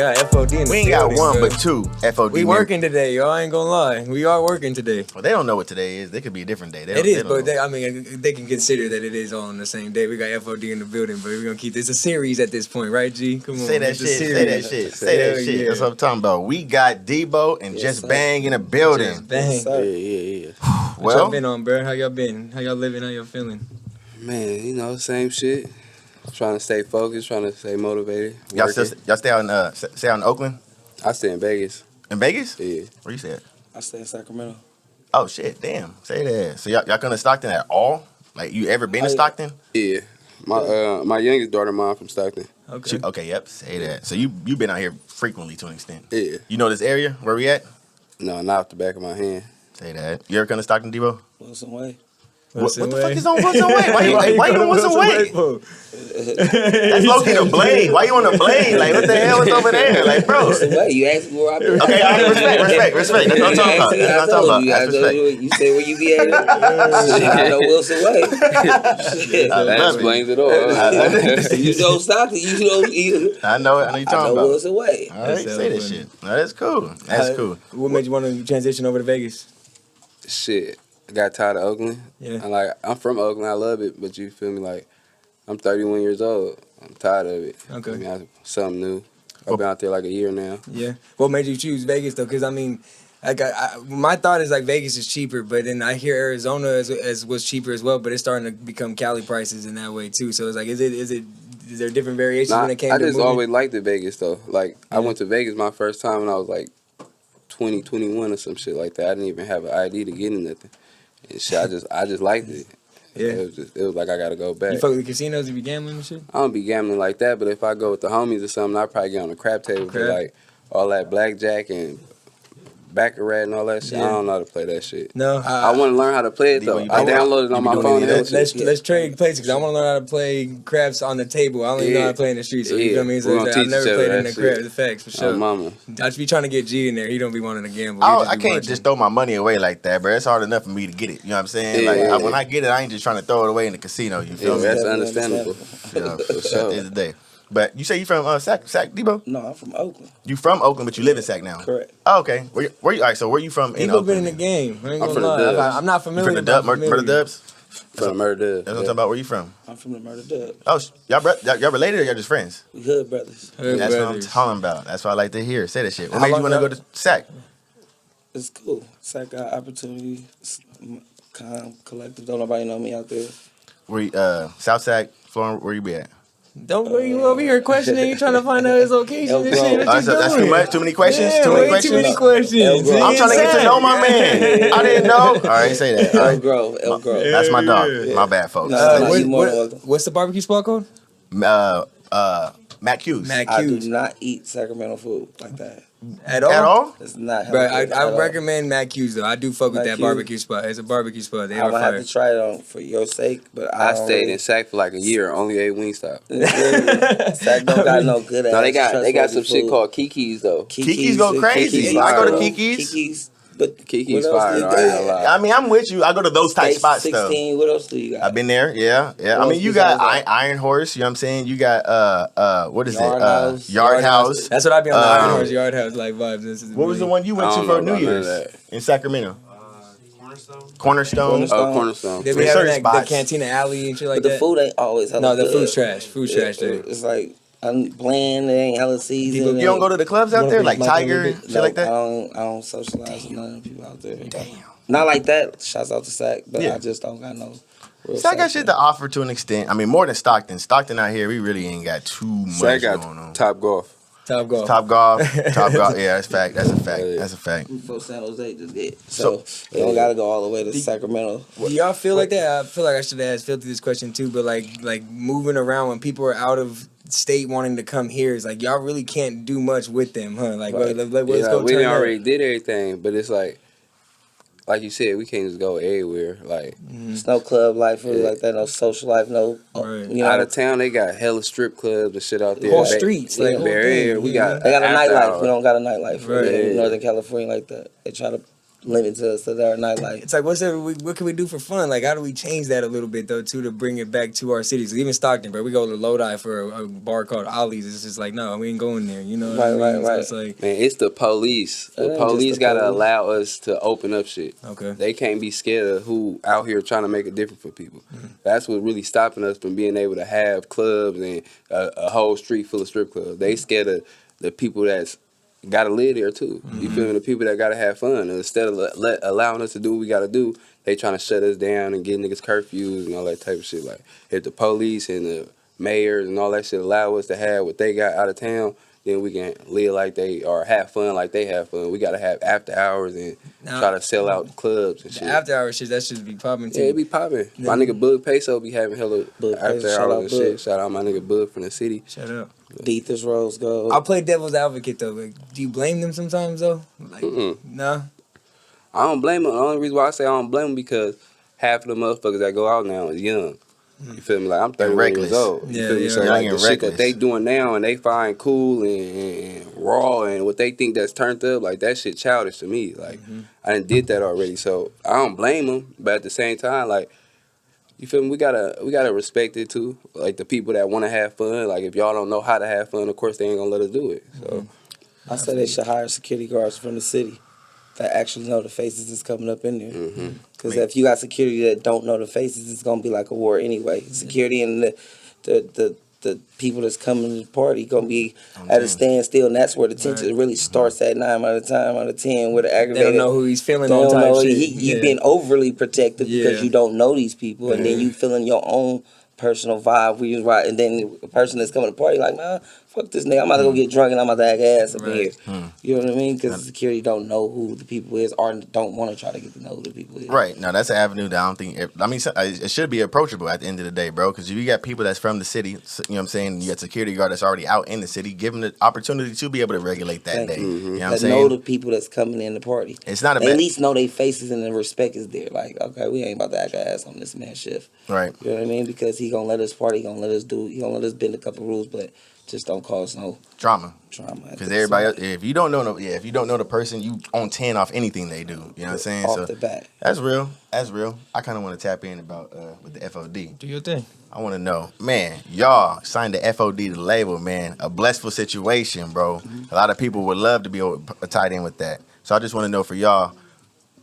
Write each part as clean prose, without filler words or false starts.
got FOD in the We ain't got building, one, bro. but two FOD. We working today, y'all. I ain't gonna lie. We are working today. Well, they don't know what today is. They could be a different day. It is, but I mean, they can consider that it is all on the same day. We got FOD in the building, but we're gonna keep this a series at this point, right, G? Come on, say that shit. Say that shit. Say that shit. Yeah. That's what I'm talking about. We got Dbo and Just Bang in the building. Just Bang. Yeah. What y'all been on, bro? How y'all been? How y'all living? How y'all feeling? Man, you know, same shit. Trying to stay focused, trying to stay motivated. Y'all stay out in Oakland? I stay in Vegas. In Vegas? Yeah. Where you stay at? I stay in Sacramento. Oh shit, damn. Say that. So y'all come to Stockton at all? Like you ever been to Stockton? Yeah. My youngest daughter, mom from Stockton. Okay. Okay, yep. Say that. So you been out here frequently to an extent. Yeah. You know this area? Where we at? No, not off the back of my hand. Say that. You ever come to Stockton, Dbo? Wilson Way. What the fuck is on Wilson Way? Why you on Wilson Way? That's low-key the blade. Why you on the blade? Like, what the hell is over there? Like, bro. Wilson Way. You asked me where I be. Okay, all right, respect. That's what I'm talking about. That's what I'm talking about. That's respect. You say where you be at? I know Wilson Way. That explains it all. You know Stockton. You I know you're talking I know about. Wilson Way. All right, say that shit. No, that's cool. That's cool. What made you want to transition over to Vegas? Shit. I got tired of Oakland. Yeah. I'm from Oakland. I love it, but you feel me? Like, I'm 31 years old. I'm tired of it. Okay. I mean, something new. I've been out there like a year now. Yeah. What made you choose Vegas though? Because I mean, like my thought is like Vegas is cheaper, but then I hear Arizona as was cheaper as well, but it's starting to become Cali prices in that way too. So it's like, is there different variations when it came to moving? I just always liked it Vegas though. Like I went to Vegas my first time when I was like 20, 21 or some shit like that. I didn't even have an ID to get in nothing. And shit, I just liked it. Yeah. It was like I gotta go back. You fuck with the casinos if you gambling and shit? I don't be gambling like that, but if I go with the homies or something, I'd probably get on the crap table. But like all that blackjack and baccarat and all that shit, I don't know how to play that shit. No, I want to learn how to play it though. I downloaded it on my phone. Let's trade places because I want to learn how to play craps on the table. I don't even know how to play in the streets. So you know what I mean? So I've never played in the craps. The facts for sure. Mama. I just be trying to get G in there. He don't be wanting to gamble. I can't just throw my money away like that, bro. It's hard enough for me to get it. You know what I'm saying? Like when I get it, I ain't just trying to throw it away in the casino. You feel me? That's understandable. Yeah, for sure. At the end of the day. But you say you from Sac, Dbo? No, I'm from Oakland. You from Oakland, but you live in Sac now. Correct. Oh, okay. Where you? All right. So where you from? In Dbo Oakland? been in the game. I ain't I'm gonna from the lie. Dubs. I'm not You familiar. from the Dub? Murder Dubs? From the Murder Dubs. That's what I'm talking about. Where you from? I'm from the Murder Dub. Oh, y'all related or y'all just friends? We hood brothers. That's what I'm talking about. That's what I like to hear. Say that shit. What made you want to go to Sac? It's cool. Sac got opportunity. Calm, collective. Don't nobody know me out there. Where you, South Sac, Florida? Where you be at? Don't worry, you over here questioning. You trying to find out his location and shit. That's too much. Too many questions. Yeah, too many way questions. Too many questions. I'm trying to get to know my man. I didn't know. All right, say that. Elk Grove. That's my dog. My bad, folks. What's the barbecue spot called? Mac Hughes. I do not eat Sacramento food like that. At all? At all? It's not Bro, healthy. I recommend Mac Hughes though. I do fuck with that barbecue spot. It's a barbecue spot. They I'm are gonna fire. have to try it on for your sake, but I stayed in Sac for like a year. Only ate Wingstop. Sac don't got no good ass. No, they got some shit called Kiki's though. Kiki's go crazy. I go to Kiki's. But Kiki's fire. I mean, I'm with you. I go to those type spots 16, though. what else do you got? I've been there. Yeah. I mean, you got Iron Horse. You know what I'm saying? You got what is it? Yard House. That's what I be on the Iron Horse Yard House like vibes. What was the one you went to for New Year's in Sacramento? Cornerstone. Oh, Cornerstone. They be having the Cantina Alley and shit like but that. the food ain't always hella No, the good. food's trash. Food's trash there. It's like bland. It ain't hella season. You don't go to the clubs out there like Tiger and shit like that? I don't socialize with none of the people out there. Damn. Not like that. Shouts out to Sac, but I just don't got no. Sac got shit to offer to an extent. I mean, more than Stockton. Stockton out here, we really ain't got too much Sac got going on. Top Golf. Top Golf. Top Golf. Yeah, that's fact. That's a fact. That's a fact. Before San Jose just did. So they don't gotta go all the way to Sacramento. Do y'all feel like that? I feel like I should have asked Philthy this question too, but like moving around when people are out of state wanting to come here, is like y'all really can't do much with them, huh? Like, let's go. We already did everything, but it's like you said, we can't just go everywhere. Like, There's no club life really like that, no social life, no. Right. You know, out of town, they got hella strip clubs and shit out there. Whole streets, like Bay Area. We got. they got a nightlife. We don't got a nightlife Right. in Northern California like that. They try to limit to us to our nightlife. It's like, what can we do for fun? Like, how do we change that a little bit, though, too, to bring it back to our cities? Even Stockton, bro. We go to Lodi for a bar called Ollie's. It's just like, no, we ain't going there. You know what I mean? So it's like, man, it's the police. The police gotta allow us to open up shit. Okay. They can't be scared of who out here trying to make a difference for people. That's what really stopping us from being able to have clubs and a whole street full of strip clubs. They scared of the people that's gotta live there too. You feel me? The people that gotta have fun. And instead of allowing us to do what we gotta do, they trying to shut us down and get niggas curfews and all that type of shit. Like, if the police and the mayors and all that shit allow us to have what they got out of town, then we can live like they, or have fun like they have fun. We gotta have after hours and try to sell out clubs and shit. After hours shit, that should be popping too. Yeah, it be popping. My nigga Bug Peso be having hella after hours and shit. Shout out my nigga Bug from the city. Shut up. Deethers Rose Gold. I'll play devil's advocate though. Like, do you blame them sometimes though? Like, no. I don't blame them. The only reason why I say I don't blame them because half of the motherfuckers that go out now is young. You feel me? Like, I'm 31 years old. You feel me? So like, the shit that they doing now and they find cool and raw and what they think that's turned up, like, that shit childish to me. Like, I done did that already. So I don't blame them, but at the same time, like, you feel me? We gotta respect it too. Like, the people that want to have fun. Like, if y'all don't know how to have fun, of course they ain't gonna let us do it. So I say they should hire security guards from the city that actually know the faces that's coming up in there. Because if you got security that don't know the faces, it's gonna be like a war anyway. Security and the people that's coming to the party gonna be at a standstill, and that's where the tension really starts at 9 out of 10 with the aggravated. They don't know who he's feeling Don't on type know shit. you being overly protective because you don't know these people, and then you feeling your own personal vibe where you right, and then the person that's coming to the party like, man, fuck this nigga, I'm about to go get drunk and I'm about to act ass up in here. You know what I mean? Because security don't know who the people is or don't want to try to get to know who the people is. Right. Now, that's an avenue that I don't think, it should be approachable at the end of the day, bro. Because if you got people that's from the city, you know what I'm saying, you got security guard that's already out in the city, give them the opportunity to be able to regulate that day. You know what I'm saying? Know the people that's coming in the party. It's not they at least know their faces and the respect is there. Like, okay, we ain't about to act ass on this man's shift. Right. You know what I mean? Because he gonna let us party, he gonna let us bend a couple rules, but just don't cause no drama. Because everybody else, if you don't know the person, you on 10 off anything they do. You know what I'm saying? Off the bat. That's real. I kind of want to tap in about with the FOD. Do your thing. I want to know, man, y'all signed the FOD the label, man. A blissful situation, bro. A lot of people would love to be tied in with that. So I just want to know for y'all,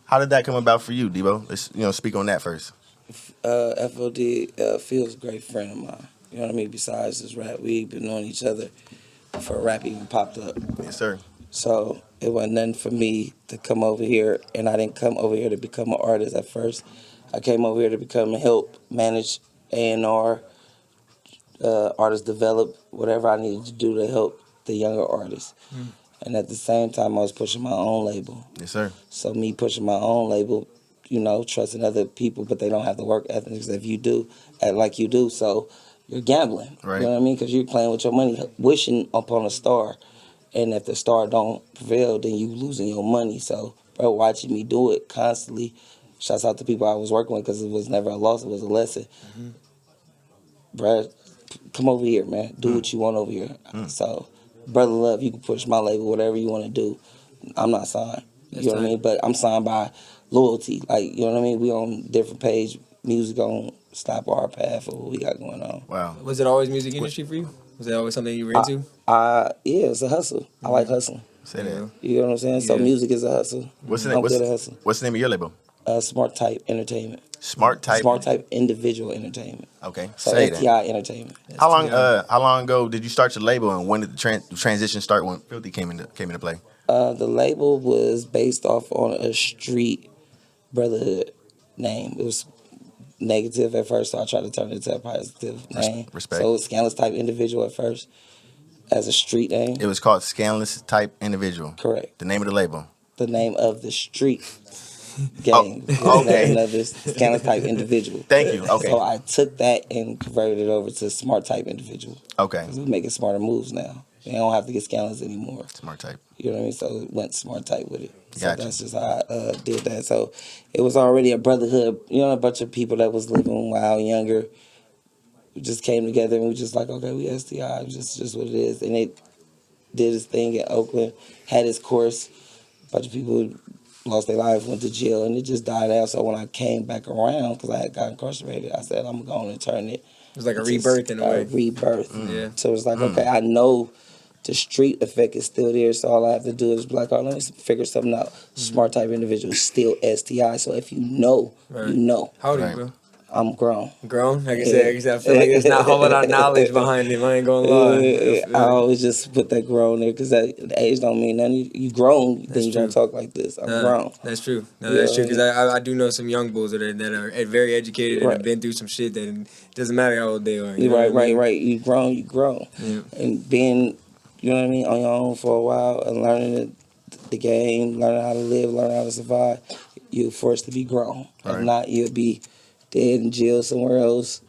how did that come about for you, Dbo? Let's speak on that first. FOD Phil's a great friend of mine. You know what I mean? Besides this rap, we've been knowing each other before rap even popped up. Yes, sir. So it wasn't nothing for me to come over here, and I didn't come over here to become an artist at first. I came over here to help manage A&R, artists develop, whatever I needed to do to help the younger artists. And at the same time, I was pushing my own label. Yes, sir. So me pushing my own label, trusting other people, but they don't have the work ethics if you do, like you do. So you're gambling. Right. You know what I mean? Because you're playing with your money, wishing upon a star. And if the star don't prevail, then you losing your money. So, bro, watching me do it constantly, shouts out to people I was working with because it was never a loss, it was a lesson. Bro, come over here, man. Do what you want over here. So, brother love, you can push my label, whatever you want to do. I'm not signed. You know what I mean? But I'm signed by loyalty. Like, you know what I mean? We on different page. Music on stop our path for what we got going on. Wow. Was it always music industry for you? Was that always something you were into? Yeah, it's a hustle. I like hustling. Say that. You know what I'm saying? So music is a hustle. What's the name of your label? Smart Type Entertainment. Smart Type Individual Entertainment. Okay. So say FTI that. Entertainment. How long ago did you start your label, and when did the transition start when Philthy came into play? The label was based off on a street brotherhood name. It was negative at first, so I tried to turn it into a positive name. Respect. So it was Scandalous Type Individual at first as a street name. It was called Scandalous Type Individual. Correct. The name of the label. The name of the street gang. Okay. The name of this Scandalous Type Individual. Thank you. Okay. So I took that and converted it over to Smart Type Individual. Okay. Because we're making smarter moves now. They don't have to get scandalous anymore. Smart Type. You know what I mean? So it went Smart Type with it. So Gotcha. that's just how I did that. So it was already a brotherhood. A bunch of people that was living wild, younger. We just came together and we just like, okay, we STI. It's just what it is. And it did its thing in Oakland, had its course. A bunch of people lost their life, went to jail, and it just died out. So when I came back around, because I had got incarcerated, I said, I'm going to turn it. It was like a rebirth in a way. Rebirth. Yeah. So it's like, okay, I know the street effect is still there, so all I have to do is be like, oh, let me figure something out. Smart type individual, still STI. So if you know, you know. How old are you, bro? I'm grown. Grown? Like I said, I feel like there's not a whole lot of knowledge behind it. I ain't gonna lie. I always just put that grown there because the age don't mean nothing. You grown, then you don't talk like this. I'm grown. That's true. No, that's true because I do know some young bulls that are very educated and have been through some shit that it doesn't matter how old they are. You know right. You grown. Yeah. And being, you know what I mean, on your own for a while and learning the game, learning how to live, learning how to survive, you're forced to be grown. If not, you'll be dead in jail somewhere else.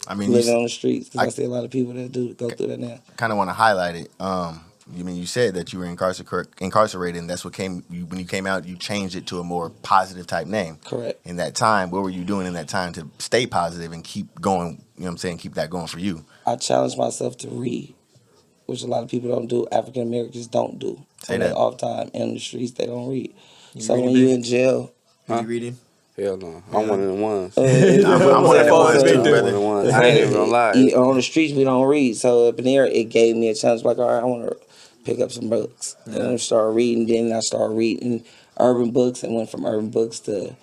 I mean, living on the streets. Because I see a lot of people that go through that now. Kind of want to highlight it. You said that you were incarcerated, and that's what when you came out, you changed it to a more positive type name. Correct. In that time, what were you doing in that time to stay positive and keep going? You know what I'm saying? Keep that going for you. I challenged myself to read, which a lot of people don't do. African Americans don't do. Say that. Off time in the streets, they don't read. So when you in jail, you reading? Hell no. I'm one of the ones. I'm one of the ones too, brother. I ain't even gonna lie. On the streets, we don't read. So up in there, it gave me a chance. Like, all right, I want to pick up some books. And I started reading. Then I started reading urban books and went from urban books to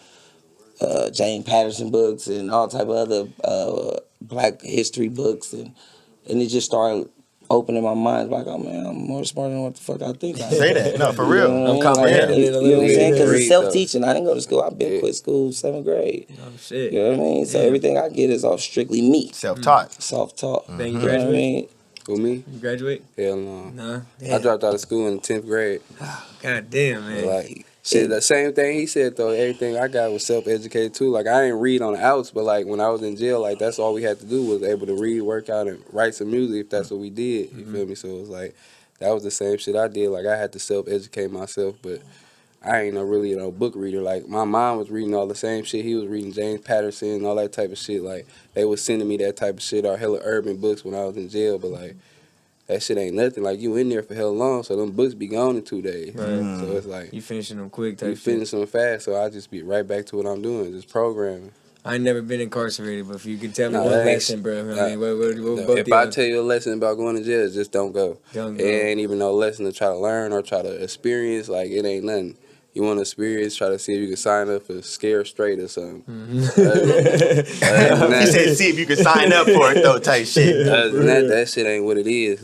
James Patterson books and all type of other black history books. And it just started opening my mind. Like, oh, man, I'm more smart than what the fuck I think I am. Say that. No, for real. I'm comprehending it a little bit. You know what I'm saying? Because it's Read, self-teaching. I didn't go to school. I've been quit school 7th grade. Oh, shit. You know what I mean? So everything I get is all strictly me. Self-taught. Self-taught. Then you You know what I graduate? mean? Who, me? You graduate? Hell no. Nah. I dropped out of school in 10th grade. God damn, man. Like, shit, the same thing he said, though. Everything I got was self-educated, too. Like, I didn't read on the outs, but, like, when I was in jail, like, that's all we had to do was able to read, work out, and write some music if that's what we did. You feel me? So it was like, that was the same shit I did. Like, I had to self-educate myself, but I ain't really no book reader. Like, my mom was reading all the same shit. He was reading James Patterson and all that type of shit. Like, they was sending me that type of shit or hella urban books when I was in jail, but, like, that shit ain't nothing. Like, you in there for hell long, so them books be gone in 2 days. Right. So it's like, You finishing them quick type you shit. finish them fast, so I just be right back to what I'm doing, just programming. I ain't never been incarcerated, but if you could tell me Nah, one that ain't- lesson, bro. I mean, what both If I tell you a lesson about going to jail, just don't go. Don't It go. ain't even no lesson to try to learn or try to experience. Like, it ain't nothing. You want to experience, try to see if you can sign up for Scare Straight or something. He said, see if you can sign up for it, though, type shit. Other than that shit ain't what it is.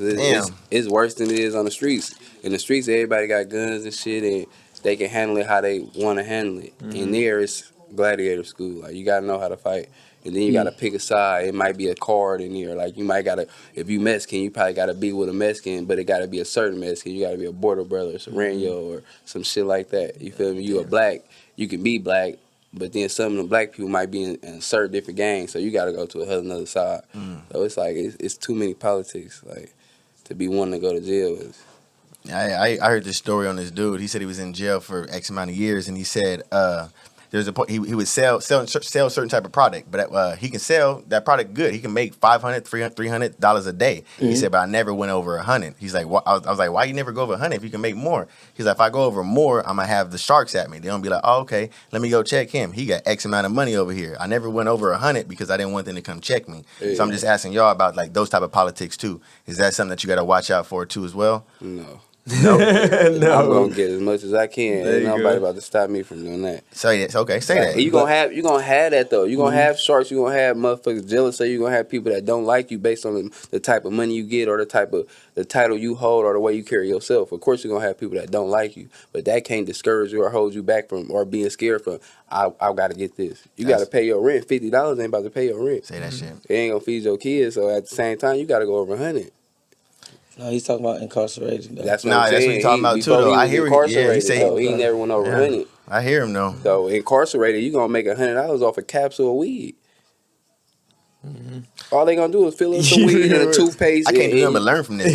It's worse than it is on the streets. In the streets, everybody got guns and shit, and they can handle it how they want to handle it. In there, it's gladiator school. Like, you got to know how to fight. And then you got to pick a side. It might be a card in there. Like, you might got to, if you Mexican, you probably got to be with a Mexican, but it got to be a certain Mexican. You got to be a Border Brother, Serrano, or some shit like that. You feel me? You a black, you can be black, but then some of the black people might be in certain different gangs, so you got to go to another side. So it's like, it's too many politics, like, to be wanting to go to jail. I heard this story on this dude. He said he was in jail for X amount of years, and he said there's a point he would sell a certain type of product, but he can sell that product good. He can make $500, $300 a day. He said, but I never went over 100. He's like, I was like, why you never go over 100 if you can make more? He's like, if I go over more, I'm gonna have the sharks at me. They're gonna be like, oh, okay, let me go check him. He got X amount of money over here. I never went over 100 because I didn't want them to come check me. Yeah. So I'm just asking y'all about like those type of politics too. Is that something that you got to watch out for too as well? No. No. I'm gonna get as much as I can. There Ain't you nobody go. about to stop me from doing that. Say that. Okay, say that. You gonna have that though. You gonna have sharks. You gonna have motherfuckers jealous. So you gonna have people that don't like you based on the type of money you get or the title you hold or the way you carry yourself. Of course, you're gonna have people that don't like you, but that can't discourage you or hold you back from or being scared from. I got to get this. You got to pay your rent. $50 ain't about to pay your rent. Say that shit. It ain't gonna feed your kids. So at the same time, you got to go over 100. No, he's talking about incarceration. Though. That's what Nah, I'm that's saying. what he's talking about, too, Before though. he I was hear incarcerated, he said- though, he never went over 100. I hear him though. So incarcerated, you gonna make $100 off a capsule of weed. All they gonna do is fill in some weed and a toothpaste. I can't do nothing but learn from this.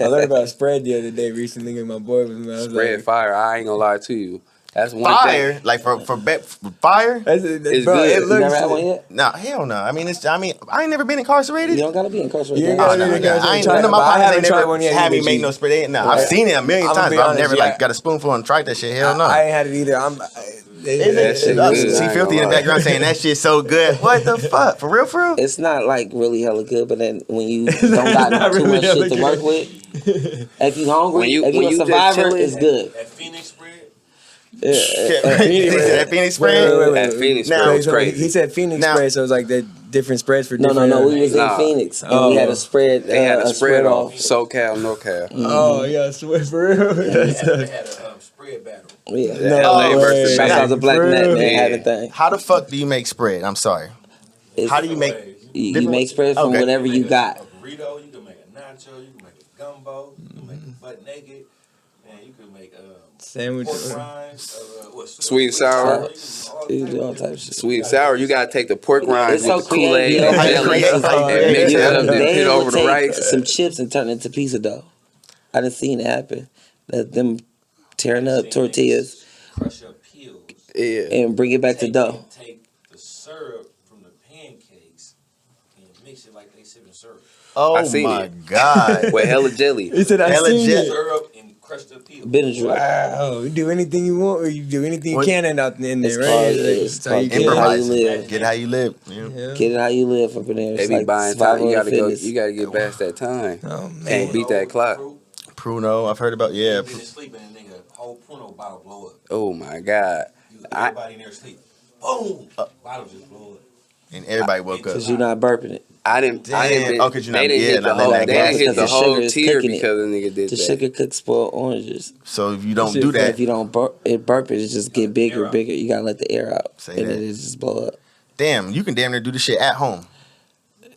I learned about spread the other day recently, and my boy was. I was Spread like, fire. I ain't gonna lie to you. That's one Fire, thing. like for fire. It's bro, good. it You You never looks. had one yet? Nah, hell no. I mean, I ain't never been incarcerated. You don't gotta be incarcerated. You ain't Oh, gotta no, be no. incarcerated. I ain't Try none it, of my but I partners haven't ain't tried never one yet had me either, make G. no spray. Nah, Right. I've seen it a million I'ma times, be but I've honest, never yeah. like got a spoonful and tried that shit. Hell no. I ain't had it either. That shit I good. see I ain't Philthy in the gonna lie. background saying that shit's so good. What the fuck? For real, for real? It's not like really hella good, but then when you don't got not too really much shit hella to work good. with, if you hungry, When you- if when you a you just survivor, chilling- it's good. That Phoenix spread. Yeah, He said that Phoenix spread. That Phoenix Now- spread was so crazy. He said Phoenix Now- spread, so it's like the different spreads for No, different. we was in Nah. Phoenix and we had a spread. They had a spread off. off. SoCal, NorCal. Oh yeah, I swear for real. They had a spread battle. Yeah, The LA versus Shout Bay. out to Black For Matt, real? man, Yeah. had a thing. How the fuck do you make spread? I'm sorry. It's- How do you make? You make spread from Okay. whatever you got. A burrito, you can make a nacho, you can make a gumbo, you can make a butt naked, and you can make Sandwich. pork rinds, Sweet and sour. You do all types of shit. Sweet and sour, you gotta take the pork rinds It's so with the Kool-Aid creative, and yo. jelly Creative. and mix it Yeah. up and They put will over the take rice. some chips and turn it into pizza dough. I done seen it happen. That them tearing up tortillas crush up peels, Yeah. and bring it back to dough. take the syrup from the pancakes and mix it like they sipping syrup. Oh I seen my it. god. With hella jelly. He said I Hella seen jet- it. Syrup and crushed up peels. Benadryl. Wow, you do anything you want, or you do anything you What- can out in It's there, right? called- Like, it's that's how you called get it. How you Improvising. live. Get how you live. Yeah. Yeah. Get it how you live up in there. They It's be like buying time. survival You and gotta go. fitness. You gotta get past that time. Oh man. Can't beat that clock. Pruno, I've heard about. Yeah. Been asleep and then nigga whole Pruno bottle blow up. Oh my god. Everybody in there asleep. Boom! Bottle just blow up. And everybody woke up. Cause you're not burping it. I didn't. Damn. Oh, 'cause you're they not- didn't yeah, hit the not whole. letting They that didn't gas hit the get whole sugar is tier cooking it. because the nigga did The that. sugar cooks spoiled oranges. So if you don't Shit, do so that, If you don't burp it just get bigger, bigger. You gotta let the air out, Say and that. then it just blow up. damn, you can damn near do the shit at home.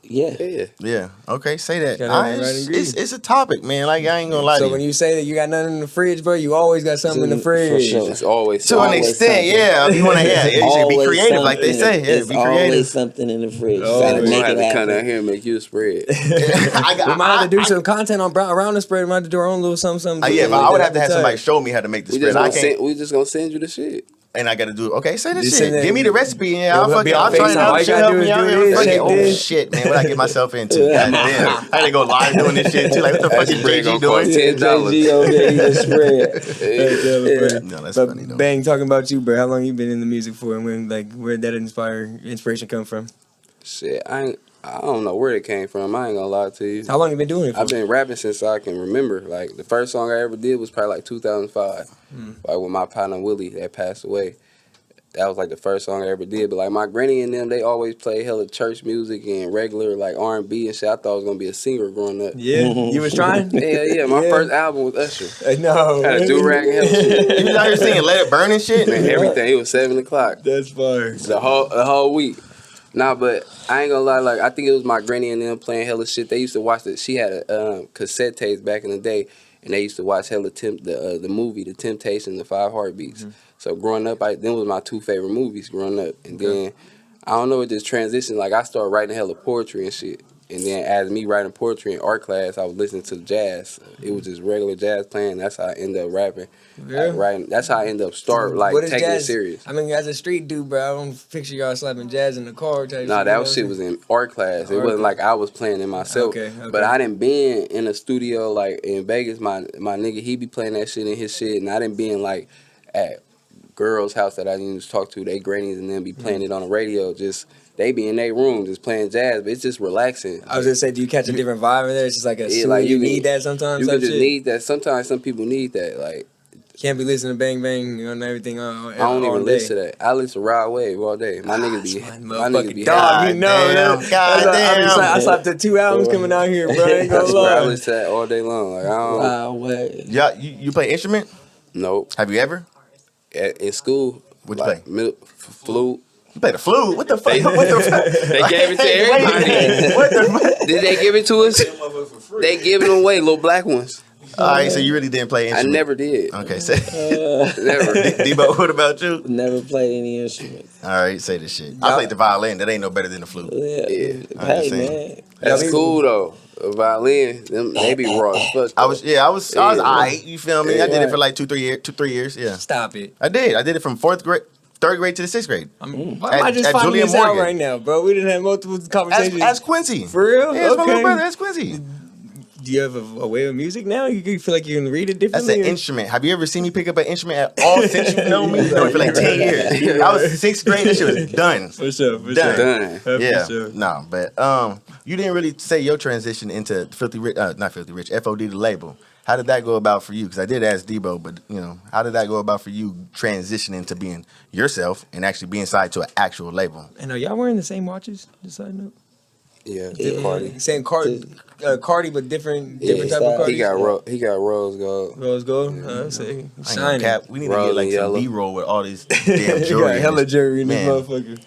Yeah. Yeah. Yeah. Okay. Say that. Gotta have the right It's ingredients. it's a topic, man. Like I ain't gonna lie So to when you. you say that you got nothing in the fridge, bro, you always got something in the For fridge. sure. It's always To an always extent, something. yeah. If you want to, yeah, you should be Always creative, like they something. say. Yeah, It's be always creative. something in the fridge. You Oh, gotta yeah. We'll make have it to come happen. down here and make you a spread. We might have to do some content around the spread. We might have to do our own little something. Yeah, but like I would that have to have appetite. somebody show me how to make the We spread. just I gonna can't, send. We just gonna send you the shit. and I got to do. Okay, say that Just shit. send that- Give me the recipe, and Yeah, I'll we'll be on try it FaceTime. out. All you Shit, gotta help do me is out do here. this, Fuck it. shake Oh this. shit, man! What I get myself into? God damn! I had to go live doing this shit too. Like what the fuck is spread JG gonna cost doing? $10. JG over there eating spread. No, that's But funny though. Bang, talking about you, bro. How long you been in the music for, and where did that inspiration come from? Shit, I don't know where it came from. I ain't gonna lie to you. How long you been doing it for? I've been rapping since I can remember. Like the first song I ever did was probably like 2005. Like with my partner Willie that passed away. That was like the first song I ever did. But like my granny and them, they always play hella church music and regular like R&B and shit. I thought I was gonna be a singer growing up. Yeah, you was trying. Yeah. My Yeah. first album was Usher. No, Had a do-rag and hella shit. You was out here singing "Let It Burn" and shit. Man, everything. It was 7 o'clock. That's fire. The whole week. Nah, but I ain't gonna lie. Like I think it was my granny and them playing hella shit. They used to watch it. She had a cassette tapes back in the day, and they used to watch hella the movie The Temptation, The 5 Heartbeats. So growing up, them was my 2 favorite movies growing up. And then I don't know, it just transitioned. Like I started writing hella poetry and shit. And then as me writing poetry in art class, I was listening to jazz. It was just regular jazz playing. That's how I ended up rapping. Yeah. Like, writing. That's how I ended up What is taking jazz? it serious. I mean, as a street dude, bro, I don't picture y'all slapping jazz in the car type. Nah, shit, that shit was in art class. It wasn't like I was playing it myself. Okay. But I didn't been in a studio like in Vegas. My nigga, he be playing that shit in his shit, and I didn't been like at girls' house that I didn't just talk to. They grannies and them be playing it on the radio. Just they be in their room just playing jazz, but it's just relaxing. I was gonna say, do you catch a different vibe in there? It's just like a Yeah, like like you you need can- that sometimes. You type can just shit? need that. Sometimes some people need that. Like Can't be listening to Bang Bang on everything. I don't even listen to that. I listen to Rod Wave all day. My niggas be my niggas be dog. high. You know damn, that. goddamn. I slapped the 2 albums coming out here, bro. I ain't I gonna swear I lie. listen to that all day long. Like I don't. Wow, way. Yeah, you play instrument? Nope. Have you ever? In school, What'd you play? Flute. You play the flute? What the fuck? What the fuck? They gave it to everybody. What the fuck? Did they give it to us? They giving them away, little black ones. All right, so you really didn't play I instrument? never did. Okay, say. Never. Dbo, what about you? Never played any instrument. All right, say this shit. I played the violin. That ain't no better than the flute. Yeah. Yeah. I'm Hey just saying. man. That's Y'all be- cool though. A violin, they be raw as fuck. I was alright. You feel me? I did it for like 2-3 years. Yeah, Stop it. I did. I did it from third grade to the 6th grade. Why am I just finding Julian this out Morgan. right now, bro? We didn't have multiple conversations. As Quincy. For real? Yeah, it's my little Okay. brother. That's Quincy. Do you have a way of music now? You feel like you can read it That's differently? an instrument. Have you ever seen me pick up an instrument at all since you know me? You know me for like 10 years. I was 6th grade. That shit was done. For sure. Done. For Yeah. sure. No, but you didn't really say your transition into Philthy Rich, not Philthy Rich, FOD the label. How did that go about for you? Because I did ask Dbo, but how did that go about for you transitioning to being yourself and actually being signed to an actual label? And are y'all wearing the same watches? Just side note. Yeah, Cardi. Same Cardi, but different type of style. Cardi. He got rose gold. Rose gold. Yeah. Say I ain't gonna shining. cap. We need to Rolling get like some yellow. B-roll with all these damn You jewelry. got hella jewelry in this Man. motherfucker.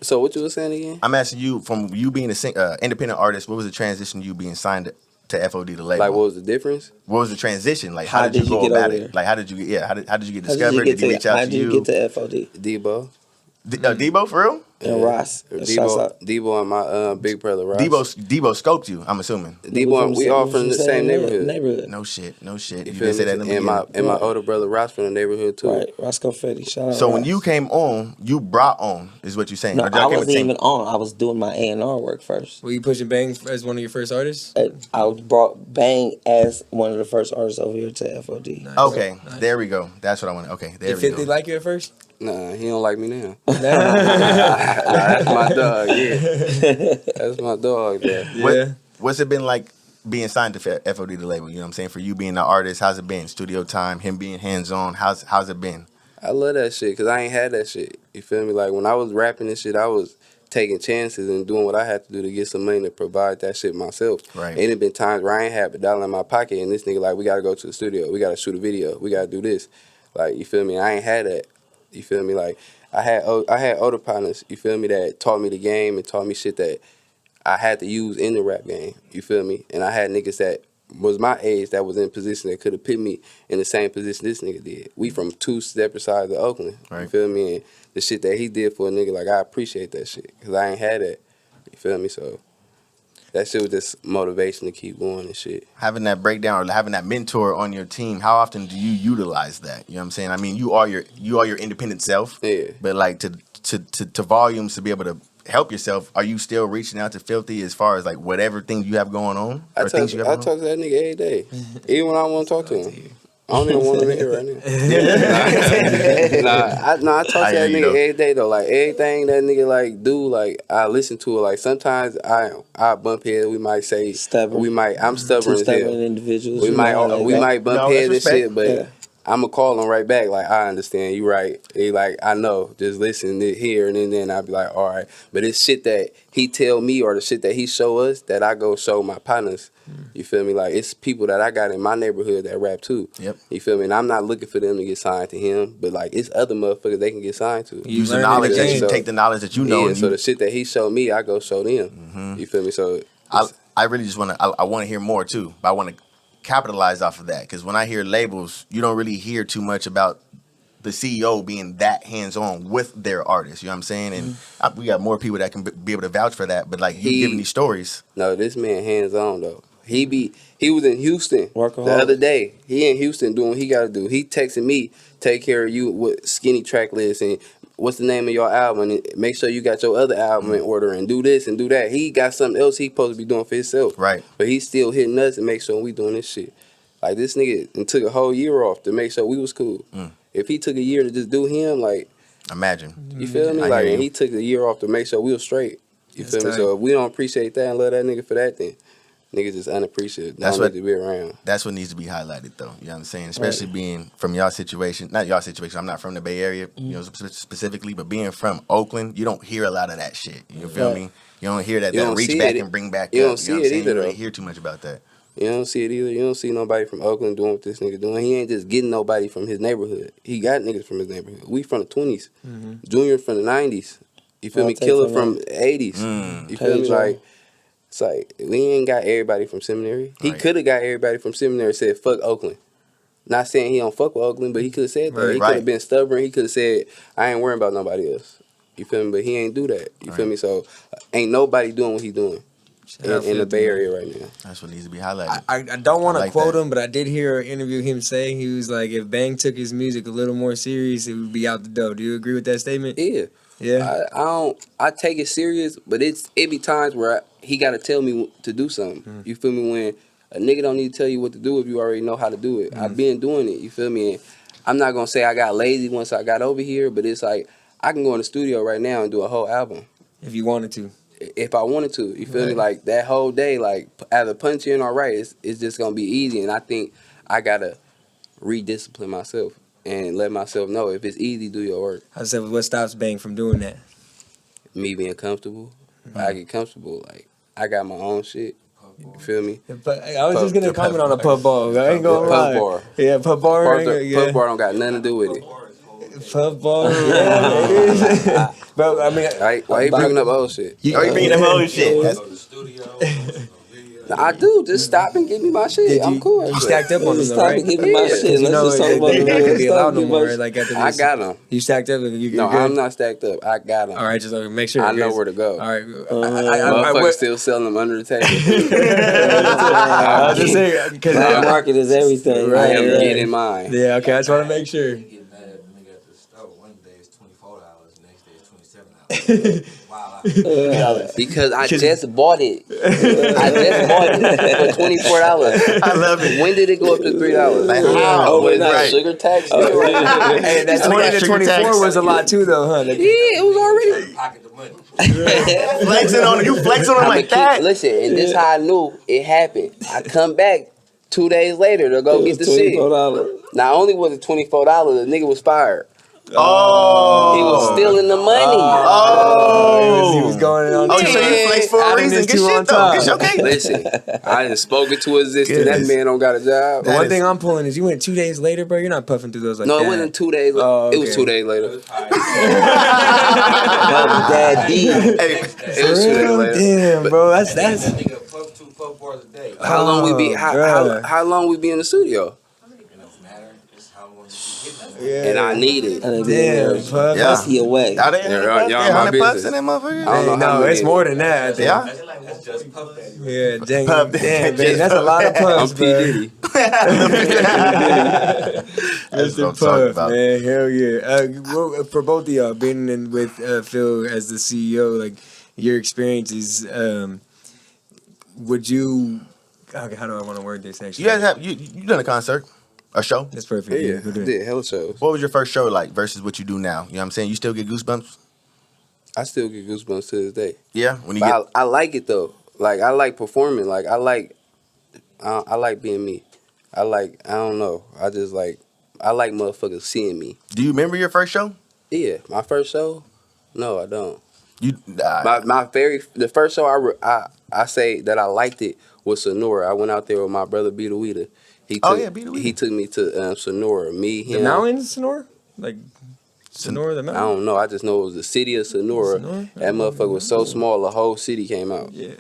So what you was saying again? I'm asking you, from you being an independent artist, what was the transition you being signed to FOD the label? Like, what was the difference? What was the transition? Like, How how did you go get about over it? there? Like, how did you get? How did you get How discovered? Did he reach out how to did you get to FOD? Dbo. Dbo for real? And Ross. Shouts out. Dbo and my big brother Ross. Dbo scoped you. I'm assuming. Dbo, we all from the same neighborhood. No shit. You feel didn't say me? that in the and beginning. my older brother Ross from the neighborhood too. Right, Ross Confetti. Shout out. So when Ross. you came on, you brought on, is what you're saying. No, Or y'all I came with wasn't the same- even on. I was doing my A&R work first. Were you pushing Bang as one of your first artists? I was brought Bang as one of the first artists over here to FOD. Nice. Okay, Nice. there we go. That's what I wanted. Okay, there Did we 50 go. like you at first? Nah, he don't like me now. That's my dog. Yeah, that's my dog. Yeah. What's it been like being signed to FOD the label? You know what I'm saying? For you being the artist, how's it been? Studio time, him being hands-on, how's it been? I love that shit because I ain't had that shit. You feel me? Like when I was rapping this shit, I was taking chances and doing what I had to do to get some money to provide that shit myself. Right. It had been times where I ain't had a dollar in my pocket and this nigga like, we gotta go to the studio, we gotta shoot a video, we gotta do this. Like, you feel me? I ain't had that. You feel me? Like I had older partners, you feel me, that taught me the game and taught me shit that I had to use in the rap game. You feel me? And I had niggas that was my age that was in position that could have put me in the same position this nigga did. We from two separate sides of Oakland. Right. You feel me? And the shit that he did for a nigga, like, I appreciate that shit because I ain't had that. You feel me? So that shit was just motivation to keep going and shit. Having that breakdown or having that mentor on your team, how often do you utilize that? You know what I'm saying? I mean, you are your independent self. Yeah. But like to volumes to be able to help yourself, are you still reaching out to Philthy as far as like whatever things you have going on? I talk to that nigga every day, even when I want to talk to him. I don't even want him in here right now. I talk to I hear that you, nigga though. every day though. Like everything that nigga like do, like I listen to it. Like sometimes I bump heads. We might say Stubborn. I'm stubborn Two as hell. stubborn individuals. We might bump No, heads and that's respect. shit, but Yeah. I'ma call him right back. Like I understand you right. He like I know. Just listen to here and then I'll be like, all right. But it's shit that he tell me or the shit that he show us that I go show my partners. You feel me? Like it's people that I got in my neighborhood that rap too. Yep. You feel me? And I'm not looking for them to get signed to him, but like it's other motherfuckers they can get signed to. You Use the learn knowledge the that game. you take the knowledge that you know. Yeah, and so you, the shit that he showed me, I go show them. You feel me? So I really just want to. I want to hear more too, but I want to capitalize off of that because when I hear labels, you don't really hear too much about the CEO being that hands-on with their artists. You know what I'm saying? And we got more people that can be able to vouch for that. But like you giving these stories, no, this man hands on though. He was in Houston Workaholic. the other day. He in Houston doing what he got to do. He texting me, take care of you with skinny track lists and what's the name of your album and make sure you got your other album in order and do this and do that. He got something else he supposed to be doing for himself. Right. But he's still hitting us and make sure we doing this shit. Like this nigga and took a whole year off to make sure we was cool. If he took a year to just do him, like imagine. you feel me? I Like hear and you. he took a year off to make sure we was straight. You That's feel me? tight. So if we don't appreciate that and love that nigga for that, then niggas just unappreciative. That's Don't what- need to be around. That's what needs to be highlighted, though. You know what I'm saying? Especially being from y'all situation, not y'all situation. I'm not from the Bay Area, you know, specifically, but being from Oakland, you don't hear a lot of that shit. You feel me? You don't hear that. You That don't reach see back it. and bring back. You up, don't see know what I'm it saying? either, You don't though. really hear too much about that. You don't see it either. You don't see nobody from Oakland doing what this nigga doing. He ain't just getting nobody from his neighborhood. He got niggas from his neighborhood. We from the 20s. Junior from the 90s. You feel I'll me? take Killer from from the 80s. You feel me? Pedro. Like, it's like, we ain't got everybody from seminary. He Right. could have got everybody from seminary said, fuck Oakland. Not saying he don't fuck with Oakland, but he could have said that. Right. He could Right. have been stubborn. He could have said, I ain't worrying about nobody else. You feel me? But he ain't do that. You feel Right. me? So, ain't nobody doing what he doing. in the Bay Area right now. That's what needs to be highlighted. I don't want to like quote that. him, but I did hear an interview him say he was like, if Bang took his music a little more serious, it would be out the door. Do you agree with that statement? Yeah. Yeah. I take it serious, but it be times where he got to tell me to do something. You feel me? When a nigga don't need to tell you what to do if you already know how to do it. I've been doing it, you feel me? And I'm not going to say I got lazy once I got over here, but it's like I can go in the studio right now and do a whole album. If you wanted to. If I wanted to, you feel me? Like that whole day, like either punch in or write, it's just gonna be easy. And I think I gotta rediscipline myself and let myself know if it's easy, do your work. I said, what stops Bang from doing that? Me being comfortable, if I get comfortable, like I got my own shit. You feel me? But I was just gonna comment on a pub bar. I ain't gonna lie. Pub bar. Yeah, pub bar. Pub bar don't got nothing to do with it. Pub bar. Yeah, it is. But I mean, Why you bringing up old shit? You bringing them old shit. That's, Go to the studio. I do. Just stop and give me my shit. I'm cool. You stacked up on them, though, Stop right? and give me my Yeah. shit. You know, Let's just talk about they the not gonna be stop allowed and no give my more. shit. Like after I this. got them. You stacked up. You No, good? I'm not stacked up. I got them. All right, just make sure. I know where to go. All right. Motherfuckers still selling them under the table. I was just saying because Black market is everything. Right, I am right. getting mine. yeah. Okay, I just want to make sure. You get mad at the nigga at the store. One day it's $24, the next day it's $27. Wow. Because I just bought it. I just bought it for $24. I love it. When did it go up to $3? Like, how? Was that Right. sugar tax? Hey, that 20 to sugar 24 tax. was a lot too, though, huh? Yeah, it was already. Pocket the money. Flexing on you flexing on him like that. Listen, and this how I knew it happened. I come back 2 days later to go get the shit. $24. Not only was it $24, the nigga was fired. Oh. He was stealing the money. He was going on. Oh, so you flex for a Adding reason. this Good two on shit, though. top. Good shit, okay. Listen, I done spoken to existence. That Goodness. man don't got a job. That One is- thing I'm pulling is you went 2 days later, bro. You're not puffing through those like No, that. it wasn't 2 days. Oh, It was okay. 2 days later. Dad D. Hey, It was 2 days Real? later. Damn, bro. That's That nigga puff 2 puff bars a day. How long we be? bruh. How long we be in the studio? It don't matter. It's how long you be hitting that. Yeah. And I need it. Damn, puff. Yeah. That's your way. Are they Yeah, in y'all my 100 puffs business. in that motherfucker? I don't know Hey, how no, many it's more than that. I think. Yeah. That's just puff daddy. Yeah, dang, Puff, damn, just man, that's a lot of I'm puffs, P. bro. Diddy. That's what I'm Mr. talking Puff, about. man, hell yeah. For both of y'all, being in with Phil as the CEO, like your experiences, would you? Okay, how do I want to word this? Actually, You guys have you done a concert, a show? that's perfect. Yeah, Go I do it. did hella shows. What was your first show like versus what you do now? You know what I'm saying? You still get goosebumps? I still get goosebumps to this day. Yeah. When you But get I like it though. Like I like performing. Like I like being me. I don't know. I like motherfuckers seeing me. do you remember your first show? Yeah, my first show. No, I don't. You The first show I say that I liked it was Sonora. I went out there with my brother Pt.2. Pt.2. He took me to Sonora. Me, him. The mountains, Sonora, like Sonora, the I mountains. don't know. I just know it was the city of Sonora. Sonora? That motherfucker was so small, the whole city came out. Yeah.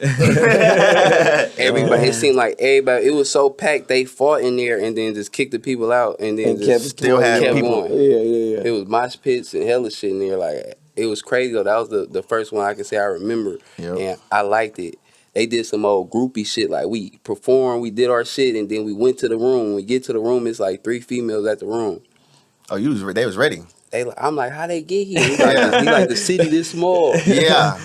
Everybody, it seemed like everybody. It was so packed. They fought in there and then just kicked the people out and then And just kept still had kept people. going. Yeah. It was mosh pits and hella shit in there. Like it was crazy though. That was the first one I can say I remember, Yep. and I liked it. They did some old groupie shit. Like we performed, we did our shit, and then we went to the room. When we get to the room, it's like 3 females at the room. Oh, they was ready. I'm like, how they get here? He like the city this small. Yeah.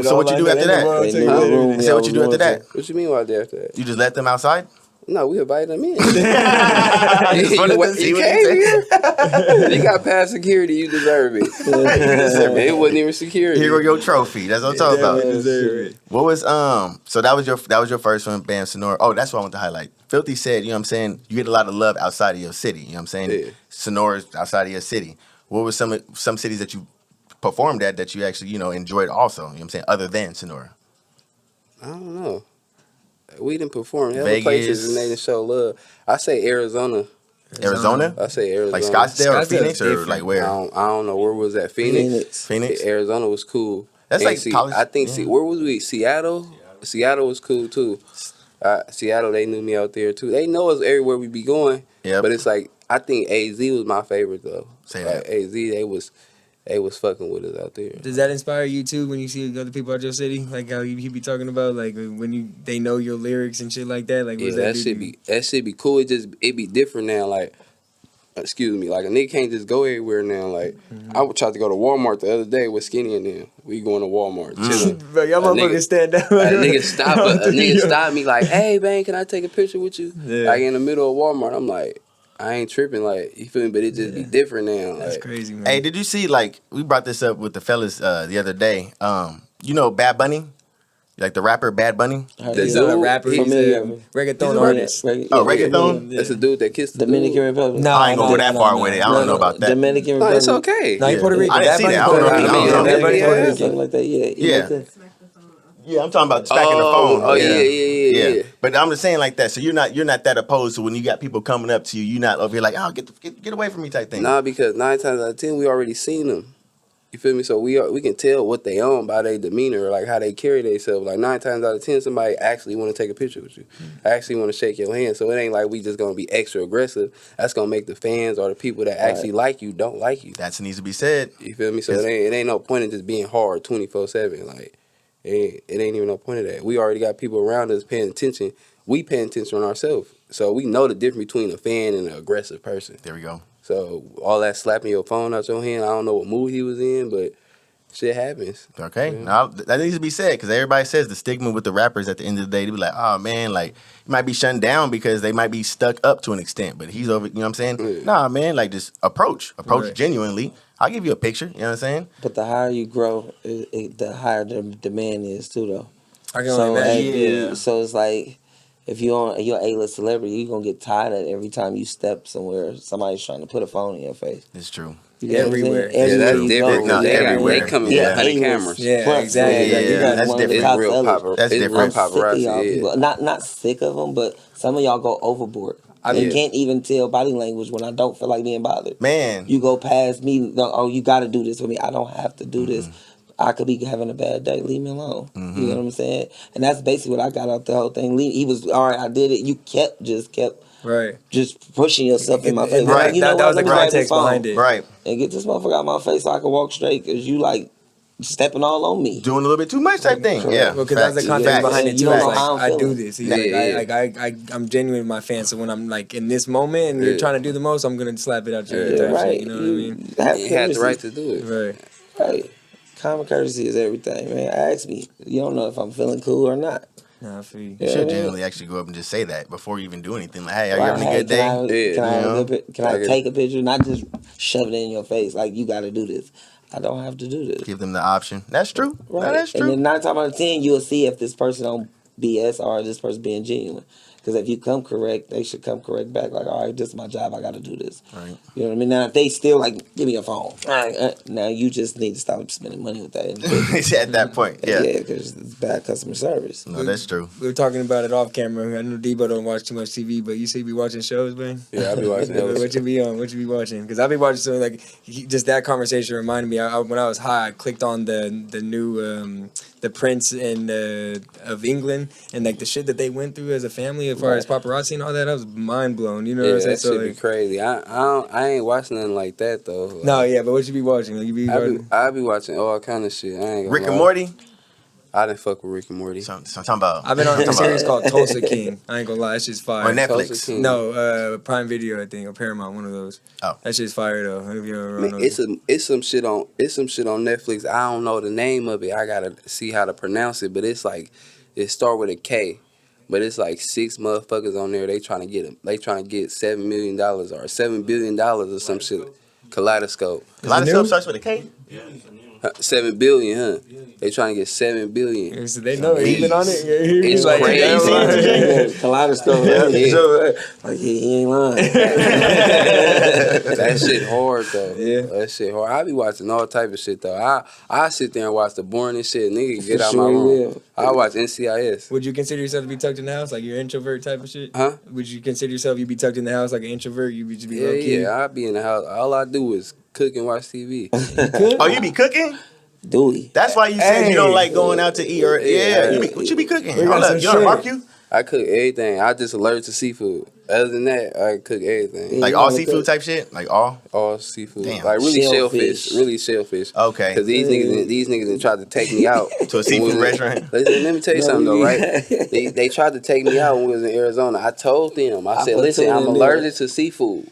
So what you do after that? They knew the room So y'all what you do was after going that? What you mean why there after that? You just let them outside? No, we invited them in. I just wanted to see you what he came said. here. You got past security. You deserve it. It wasn't even security. Here go your trophy. That's what I'm talking about. deserve it. What was so that was your first one, Bam Sonora. Oh, that's what I want to highlight. Philthy said, you know what I'm saying, you get a lot of love outside of your city. You know what I'm saying? Yeah. Sonora's outside of your city. What were some cities that you performed at that you actually, you know, enjoyed also? You know what I'm saying? Other than Sonora. I don't know. We didn't perform hella Vegas. places and they didn't show love. I say Arizona. Arizona? I say Arizona. Like Scottsdale or Scottsdale's Phoenix or different. like I where? don't know where was that. Phoenix. Phoenix? Arizona was cool. That's And like college. I think yeah. where was we? Seattle. Seattle was cool too. Seattle, they knew me out there too. They know us everywhere we be going. Yep. But it's like I think AZ was my favorite though. Say Like, that. AZ, they was fucking with us out there. Does that inspire you too when you see other people out your city, like how he be talking about, like when they know your lyrics and shit like that? Like, Yeah, what's that do shit to you? be cool. It be different now. Like, excuse me, like a nigga can't just go everywhere now. Like, I tried to go to Walmart the other day with Skinny and them. We going to Walmart, chilling. Bro, y'all A motherfuckers stand up. A nigga stopped me like, "Hey, Bang, can I take a picture with you?" Yeah. Like in the middle of Walmart. I'm like, I ain't tripping. Like, you feel me? But it just be different now. That's Like, crazy, man. Hey, did you see, like, we brought this up with the fellas the other day. You know Bad Bunny? Like the rapper Bad Bunny? He's not a rapper. He's Familiar. a reggaeton He's a artist. reggaeton? that's a dude that kissed the Dominican dude. Republic. No, I ain't gonna go that far with it. I don't know about that. Dominican No, Republic. it's okay. No, he Puerto Rican. I didn't Bad see Bunny that. I don't know. Puerto I Rican. don't know. Bad Bunny Yeah, Puerto yeah. Rican. Something like that. Yeah. Yeah. Yeah, I'm talking about stacking the phone. Oh, yeah. But I'm just saying like that. So you're not that opposed to when you got people coming up to you. You're not over here like, oh, get away from me type thing. Nah, because 9 times out of 10 we already seen them. You feel me? So we can tell what they own by their demeanor, or like how they carry themselves. Like 9 times out of 10, somebody actually want to take a picture with you, actually want to shake your hand. So it ain't like we just gonna be extra aggressive. That's gonna make the fans or the people that actually like you don't like you. That needs to be said. You feel me? So it ain't no point in just being hard 24/7. Like it ain't even no point of that. We already got people around us paying attention. We paying attention on ourselves, so we know the difference between a fan and an aggressive person. There we go. So all that slapping your phone out your hand, I don't know what mood he was in, but shit happens. Okay, Yeah. now that needs to be said because everybody says the stigma with the rappers at the end of the day, they be like, oh man, like you might be shut down because they might be stuck up to an extent, but he's over. You know what I'm saying? Yeah. Nah, man, like just approach Right. genuinely. I'll give you a picture. You know what I'm saying? But the higher you grow, the higher the demand is too, though. I can only imagine. So it's like if you're an A-list celebrity, you're gonna get tired of every time you step somewhere somebody's trying to put a phone in your face. It's true. You get what I'm saying? Everywhere. Yeah, that's Everywhere you different. go. No, They everywhere. coming Yeah. behind the A-list. cameras. Yeah, Plus, exactly. Yeah, Like, you got that's one of the different. top It's real sellers. paparazzi. That's It's different. real I'm sick of paparazzi. y'all Yeah. people. Not sick of them, but some of y'all go overboard. You Yeah. can't even tell body language when I don't feel like being bothered. Man, You go past me. Oh, you got to do this with me. I don't have to do this. I could be having a bad day. Leave me alone. You know what I'm saying? And that's basically what I got out the whole thing. He was all right. I did it. You kept Right. just pushing yourself in my face. Right. Like, you know That what? was the Let me grab this context phone behind it. right, and get this motherfucker out my face so I can walk straight. Cause you like stepping all on me. doing a little bit too much type thing. Yeah, Well, because that's the Facts. context Facts. behind it You too. don't It's know like how I'm I do feeling. this. He's Yeah, like, I'm genuine with my fans. So when I'm like in this moment and you're Yeah. trying to do the most, I'm gonna slap it out your Yeah, type right. shit. You know what I mean? Have You had the courtesy. right to do it. Right. Right. Common courtesy is everything, man. Ask me. You don't know if I'm feeling cool or not. Nah, I feel you. You Yeah, should man. genuinely actually go up and just say that before you even do anything. Like, hey, are you Right, having a hey, good day? Can I, Yeah. have a good can I Like it- take a picture? Not just shove it in your face. Like, you got to do this. I don't have to do this. Give them the option. That's true. Right. No, that's And true. then 9 times out of 10, you'll see if this person on BS or this person being genuine. Because if you come correct, they should come correct back. Like, all right, this is my job. I got to do this. Right. You know what I mean? Now, if they still like, give me a phone. Now, you just need to stop spending money with that individual. It's at that point. Yeah. because it's bad customer service. No, that's true. We were talking about it off camera. I know Dbo don't watch too much TV, but you say you be watching shows, man. Yeah, I be watching those. What you be on? What you be watching? Because I be watching something like just that conversation reminded me. When I was high, I clicked on the new the Prince and of England and like the shit that they went through as a family as far as paparazzi and all that. I was mind blown. You know Yeah, what I'm that saying? shit be crazy. I ain't watching nothing like that though. Like, No, yeah, but what you be watching? Like, you be watching? I be watching all kind of shit. I ain't gonna Rick and lie. Morty. I didn't fuck with Rick and Morty. So I'm talking about. I've been on a talking series about- called Tulsa King. I ain't gonna lie, that shit's fire. on Netflix. Tulsa King. No, Prime Video, I think, or Paramount, one of those. Oh. That shit's fire though. If you ever Man, know it's some shit on Netflix. I don't know the name of it. I gotta see how to pronounce it. But it's like it start with a K. But it's like 6 motherfuckers on there. They trying to get $7 million or $7 billion or some shit. Kaleidoscope. A lot of new? stuff starts with a K. 7 billion, huh? They trying to get 7 billion. So they know he been on it. Yeah, he It's like, crazy. yeah, Kaleidoscope. Yeah. So, like, he ain't lying. That shit hard though. Yeah. That shit hard. I be watching all type of shit though. I sit there and watch the boringest shit. Nigga, get For out sure my you room. will. I watch NCIS. Would you consider yourself to be tucked in the house, like you're an introvert type of shit? Huh? Would you consider yourself you be tucked in the house like an introvert? You be just be Yeah, low key. yeah. I be in the house. All I do is cook and watch TV. Oh, you be cooking? Dewey. That's why you said you don't Hey. like going out to eat or Yeah. what you be cooking? We got Hold some up, you on a shit. barbecue? I cook everything. I just allergic to seafood. Other than that, I cook everything. Like you all gotta seafood cook. type shit? Like all? All seafood. Damn. Like really Shellfish. shellfish. Really shellfish. Okay. Because these niggas tried to take me out. To a seafood restaurant? Listen, let me tell you No, something though, we- right? They tried to take me out when we was in Arizona. I told them, I said, put listen, tuna I'm in there. allergic to seafood.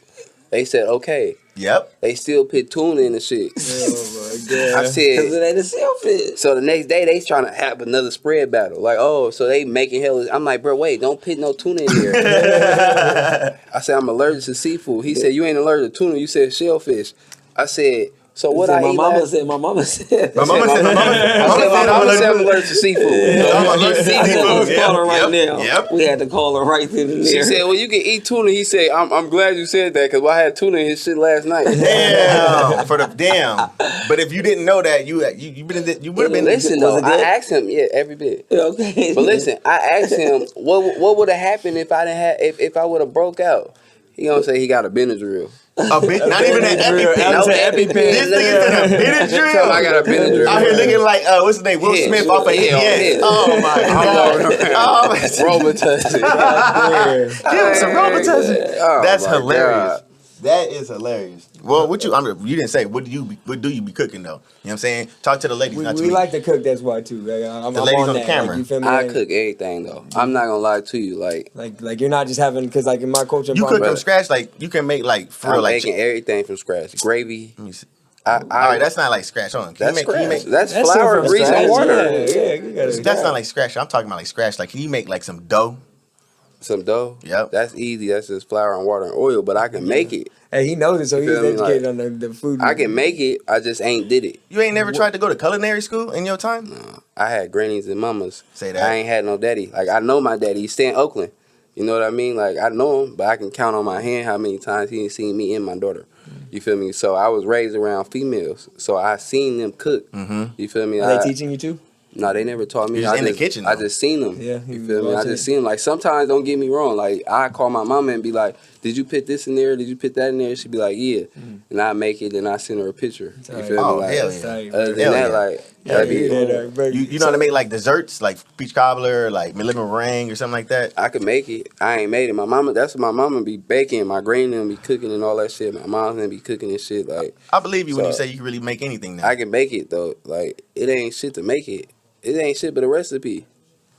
They said, okay. Yep. They still put tuna in the shit. Oh my god. I Cause said, it ain't a shellfish. so the next day they trying to have another spread battle. Like, oh, so they making hell. I'm like, bro, wait, don't put no tuna in there. I said, I'm allergic to seafood. He said, you ain't allergic to tuna. You said shellfish. I said, so what I my eat mama last- said. My mama said. My mama said, my mama said I'm allergic to seafood. I'm allergic to I said, let's seafood. call her right Yep. now. Yep. We had to call her right then and there. She said, well, you can eat tuna. He said, I'm glad you said that because I had tuna in his shit last night. Damn. For the damn. But if you didn't know that, you would have been. Listen, Was though, it I good? asked him, yeah, every bit. Okay. But listen, I asked him what would have happened if I didn't have if I would have broke out. He gonna say he got a Benadryl. A bit, not even an Benadryl. EpiPen. No, An EpiPen. EpiPen. This nigga said a Benadryl. Tell him I got a Benadryl. Out here looking like what's his name? Will His. Smith off of Yeah, His. his. Oh my god. Oh my Robitussin. Give him some Robitussin. Oh, That's my hilarious. God. That is hilarious. Well, what you? You didn't say. What do you be cooking though? You know what I'm saying? Talk to the ladies, not to We me. like to cook, that's why too. Like, I'm The ladies on on the that. camera. Like, you feel me? I Like- cook everything though. I'm not gonna lie to you. Like you're not just having, because like in my culture, You cook brother. from scratch, like you can make like for real, I'm like. making everything from scratch. Gravy. Let me see. All All right, that's not like scratch. Hold on. Can that's you make? scratch. That's That's flour, from grease, scratch, and water. Yeah, you gotta. That's not like scratch. I'm talking about like scratch. Like, can you make like some dough? Some dough. Yep. That's easy. That's just flour and water and oil. But I can make it. Hey, he knows it, so You he's feel me? educated Like, on the food. I can make it. I just ain't did it. You ain't never tried to go to culinary school in your time? No, I had grannies and mamas. Say that. I ain't had no daddy. Like I know my daddy. He stay in Oakland. You know what I mean? Like I know him, but I can count on my hand how many times he seen me and my daughter. You feel me? So I was raised around females, so I seen them cook. Mm-hmm. You feel me? Are they teaching you too? No, they never taught me. You was I in the just- kitchen, I though. just seen them. Yeah, You you feel me? I watching just it. seen them. Like sometimes, don't get me wrong. Like I call my mama and be like, "Did you put this in there? Did you put that in there?" She'd be like, "Yeah," and I make it. Then I send her a picture. You Alright. feel me? Oh, Like, hell That's yeah. tight, Other bro. than Hell that, yeah. like Yeah, that'd be yeah, You know how to make like desserts, like peach cobbler, like lemon meringue or something like that? I could make it. I ain't made it. My mama, that's what my mama be baking. My granny them be cooking and all that shit. My mom's gonna be cooking and shit. Like I believe you when you So- say you can really make anything now. I can make it though. Like it ain't shit to make it. It ain't shit but a recipe.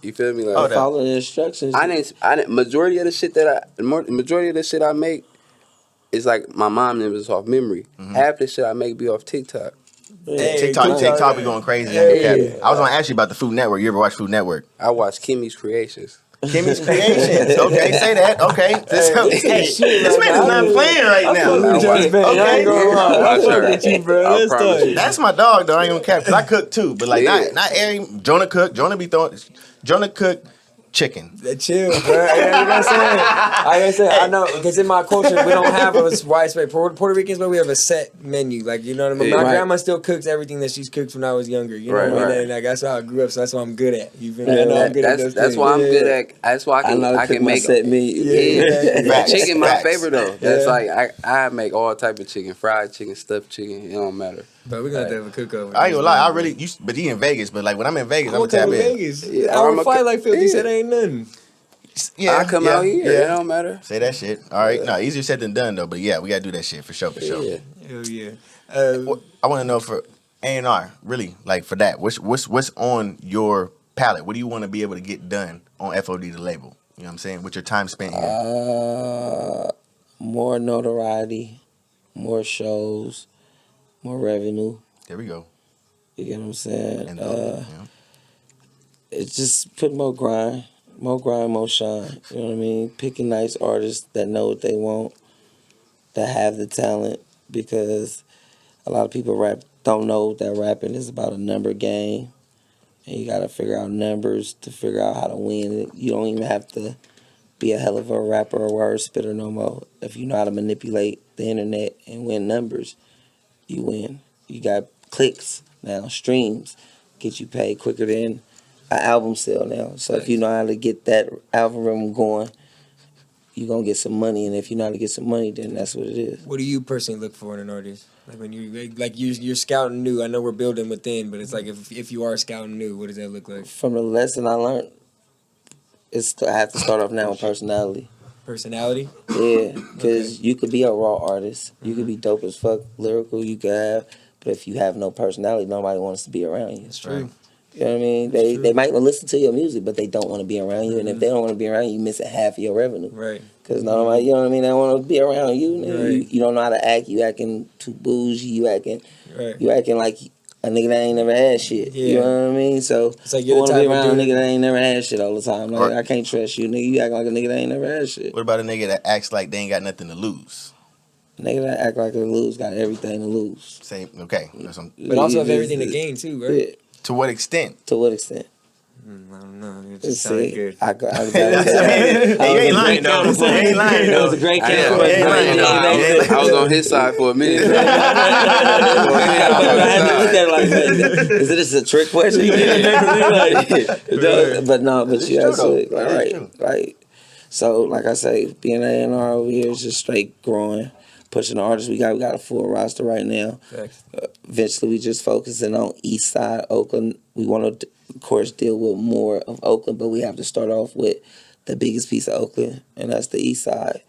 You feel me? Like Oh, that- Follow the instructions. I didn't. Majority of the shit majority of the shit I make is like my mom them is off memory. Half the shit I make be off TikTok. Hey, TikTok be going crazy on your Hey. cabinet. I was gonna ask you about the Food Network. You ever watch Food Network? I watch Kimmy's Creations. Kimmy's Creations. Okay, say that. Okay. This man is not playing right now. I watch- just been, I ain't gonna lie. I Watch fuck her. with you, bro. I That's promise tight. you. That's my dog though. I ain't gonna cap because I cook too, but like Yeah. not every Jonah cook. Jonah cook chicken. Chill, bro. You know what I'm saying? I say, I know, because in my culture, we don't have a widespread. Puerto Ricans, but we have a set menu. Like, you know what I mean? Yeah. My Right. grandma still cooks everything that she's cooked when I was younger. You know Right, what I mean? right. And like, that's how I grew up, so that's what I'm good at. You feel me? I know I'm good at those That's things. why I'm Yeah. good at. That's why I know can make set meat. Yeah. Facts, chicken my facts. favorite though. That's Yeah. like I make all type of chicken, fried chicken, stuffed chicken. It don't matter. But we're going to have a cook over. I ain't gonna lie. I really used, but he in Vegas. But like when I'm in Vegas, I'm I'm going to gonna come tap to in. Vegas. Yeah, I I'm don't a fight co- like Philthy yeah. said ain't nothing. Yeah, I come out here. It don't matter. Say that shit. All right. No, easier said than done though. But yeah, we gotta do that shit for sure. For sure. Yeah. Hell yeah. I want to know for A&R, really, like for that, what's on your palette? What do you want to be able to get done on FOD the label? You know what I'm saying? With your time spent here. More notoriety, more shows, more revenue. There we go. You get what I'm saying? And It's just put more grind, more shine. You know what I mean? Picking nice artists that know what they want, that have the talent, because a lot of people don't know that rapping is about a number game, and you got to figure out numbers to figure out how to win it. You don't even have to be a hell of a rapper or word spitter no more. If you know how to manipulate the internet and win numbers, you win. You got clicks now, streams get you paid quicker than an album sale now. So if you know how to get that algorithm going, you're going to get some money. And if you know how to get some money, then that's what it is. What do you personally look for in an artist? Like when you're scouting new. I know we're building within, but it's like if you are scouting new, what does that look like? From the lesson I learned, I have to start off now with personality. Personality. Yeah, because you could be a raw artist, you could be dope as fuck, lyrical, you could have, but if you have no personality, nobody wants to be around you. That's true. You know what I mean? That's They true. they might listen to your music, but they don't want to be around you. And if they don't want to be around you, you missing half of your revenue. Right. Because nobody, you know what I mean? They don't want to be around you. Right. You don't know how to act. You acting too bougie. You acting Right. like a nigga that ain't never had shit. Yeah. You know what I mean? So It's like you you're the want to be type of around a dude. nigga that ain't never had shit all the time. Like, Or- I can't trust you, nigga. You act like a nigga that ain't never had shit. What about a nigga that acts like they ain't got nothing to lose? Nigga that act like they lose got everything to lose. Same. Okay. That's some, But also have It's- everything to gain too, right? Yeah. to what extent? To what extent? I don't know. It just sounded See, good. I got You ain't lying though. You ain't lying It though. was a great I count. ain't lying, though. I was on his side for a minute. I had to look at it like that. Is this a trick question? But you It's true, actually though. It is true. right. So like I say, being an A&R over here is just straight growing, pushing the artists. We got a full roster right now. Facts. Eventually, we just focusing on East Side Oakland. We want to, of course, deal with more of Oakland, but we have to start off with the biggest piece of Oakland, and that's the East Side,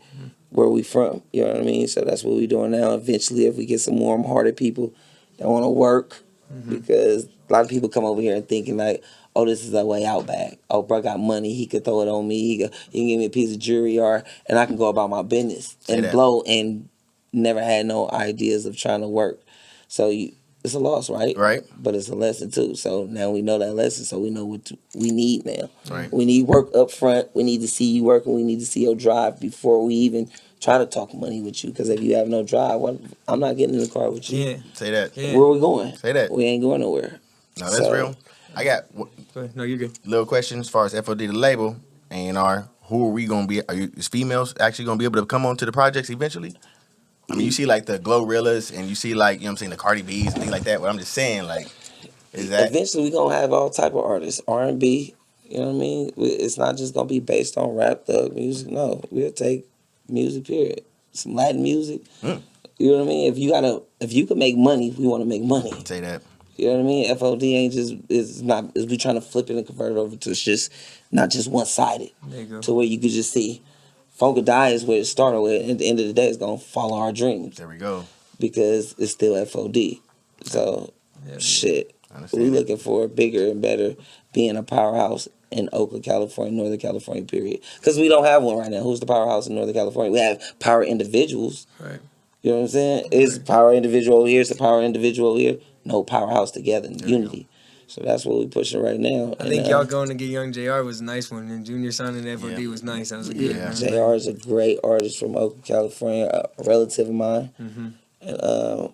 where we from. You know what I mean? So that's what we're doing now. Eventually, if we get some warm-hearted people that want to work, because a lot of people come over here and thinking like, oh, this is a way out bag. Oh, bro got money. He could throw it on me. He can give me a piece of jewelry, and I can go about my business Say and that. blow and never had no ideas of trying to work. So it's a loss, right? Right. But it's a lesson too. So now we know that lesson, so we know what we need now. Right. We need work up front. We need to see you working. We need to see your drive before we even try to talk money with you. Because if you have no drive, I'm not getting in the car with you. Yeah. Say that. Yeah. Where we going? Say that. We ain't going nowhere. No, that's So- real. I got No, you're good. little question as far as FOD the label, A&R. Who are we gonna be? Is females actually gonna be able to come on to the projects eventually? I mean, you see like the Glorrillas and you see like, you know what I'm saying, the Cardi B's and things like that. But I'm just saying, like, is that Eventually we gonna have all type of artists, R&B. You know what I mean? It's not just gonna be based on rap, thug music. No, we'll take music. Period. Some Latin music. You know what I mean? If you can make money, we want to make money. say that? You know what I mean? FOD ain't just is we trying to flip it and convert it over to just not just one sided. There you go. To where you could just see Funk or Die is where it started with. At the end of the day, it's gonna follow our dreams There we go. because it's still FOD. So Yeah. shit. I We understand. that. looking for bigger and better, being a powerhouse in Oakland, California, Northern California, period. Because we don't have one right now. Who's the powerhouse in Northern California? We have power individuals. Right. You know what I'm saying? It's power individual over here, it's a power individual over here. No powerhouse together, unity. So that's what we pushing right now. I think y'all going to get Young JR was a nice one, and Junior signing FOD was nice. That was a good. Yeah. one. JR is a great artist from Oakland, California, a relative of mine. And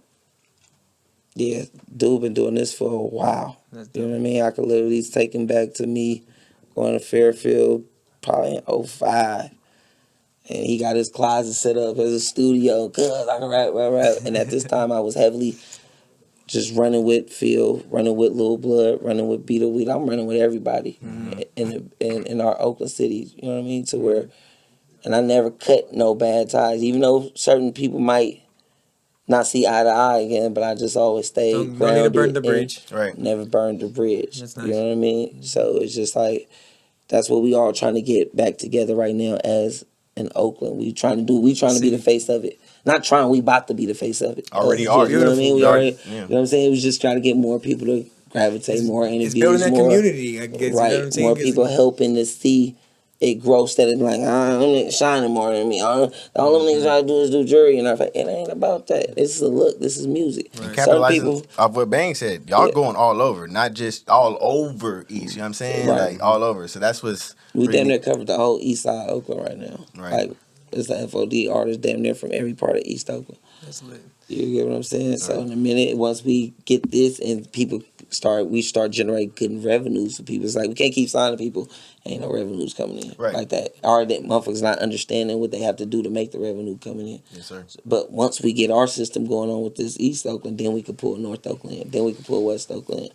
yeah, dude been doing this for a while. That's You know dope. what I mean? I could literally take him back to me going to Fairfield probably in 05. And he got his closet set up as a studio, cuz I can rap. And at this time, I was heavily just running with Phil, running with Lil Blood, running with Beat Weed. I'm running with everybody in our Oakland city, you know what I mean? To where, and I never cut no bad ties, even though certain people might not see eye to eye again, but I just always stayed Don't need to grounded burn the and bridge. Right. never burned the bridge. That's You nice. know what I mean? So it's just like, that's what we all trying to get back together right now as in Oakland. We trying to be the face of it. Not trying, we about to be the face of it. Already You are. know what I mean? We Beautiful. already, Yeah. you know what I'm saying? We just trying to get more people to gravitate, more interviews, It's building that more, community, I guess. You know what I'm right, saying? more 'Cause people helping to see it grow instead of like, them niggas shining more than me. All them niggas try to do is do jury. And I'm like, it ain't about that. This is a look. This is music. And Certain capitalizing people, off what Bang said, y'all Yeah. going all over, not just all over East. You know what I'm saying? Right. Like all over. So that's what's we pretty damn near neat. covered the whole east side of Oakland right now. Right. Like, it's the FOD artists damn near from every part of East Oakland. That's lit. You get what I'm saying? So in a minute, once we get this and we start generating good revenues for people. It's like we can't keep signing people. Ain't no revenues coming in Right. like that. Or that motherfuckers not understanding what they have to do to make the revenue coming in. Yes, sir. But once we get our system going on with this East Oakland, then we can pull North Oakland in. Then we can pull West Oakland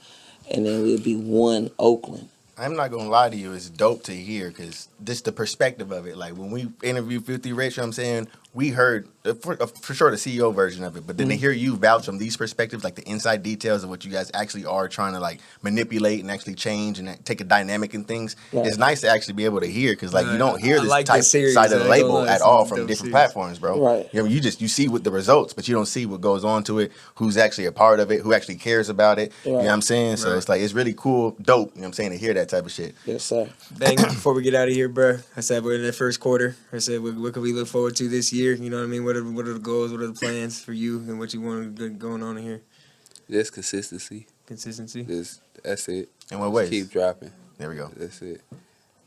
in. And then we'll be one Oakland. I'm not gonna lie to you, it's dope to hear because just the perspective of it. Like when we interviewed Philthy Rich, you know what I'm saying, we heard for sure the CEO version of it, but then to hear you vouch from these perspectives, like the inside details of what you guys actually are trying to like manipulate and actually change and take a dynamic in things, it's nice to actually be able to hear because like you don't hear this like type this series, side of the label at all from dope different series. platforms, bro. Right. You know, you see what the results, but you don't see what goes on to it, who's actually a part of it, who actually cares about it. You know what I'm saying? So it's like it's really cool, dope. You know what I'm saying, to hear that type of shit. Yes, sir. Bang, before we get out of here, bro, I said we're in the first quarter. I said, what can we look forward to this year? You know what I mean? What are the goals? What are the plans for you and what you want to get going on in here? Just consistency. Consistency? That's it. In what ways? Keep dropping. There we go. That's it.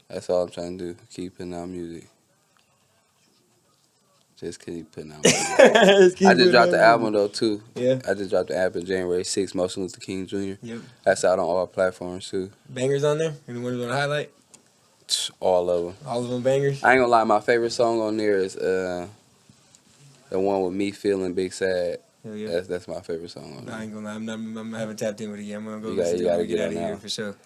That's all I'm trying to do. Keep putting out music. Just keep putting out music. I just dropped the album, though, too. Yeah. I just dropped the album January 6th, Martin Luther King Jr. Yep. That's out on all platforms, too. Bangers on there? Anyone you want to highlight? All of them. All of them bangers? I ain't gonna lie, my favorite song on there is the one with me feeling big sad. Hell yeah. That's my favorite song on there. I ain't gonna lie. I haven't tapped in with it yet. I'm gonna go You listen to it gotta when we get get out of it here now. for sure.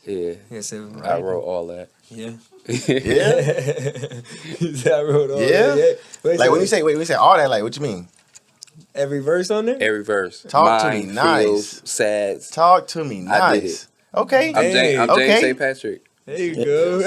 Yeah. Yeah, so, I wrote all that. Yeah. Yeah. I wrote all Yeah? that. Wait, Like so when you say all that, like what you mean? every verse on there? Every verse. Talk to me, Mine, nice. feels, sad. Talk to me, I did nice. Okay. I'm James okay. St. Patrick. There you go.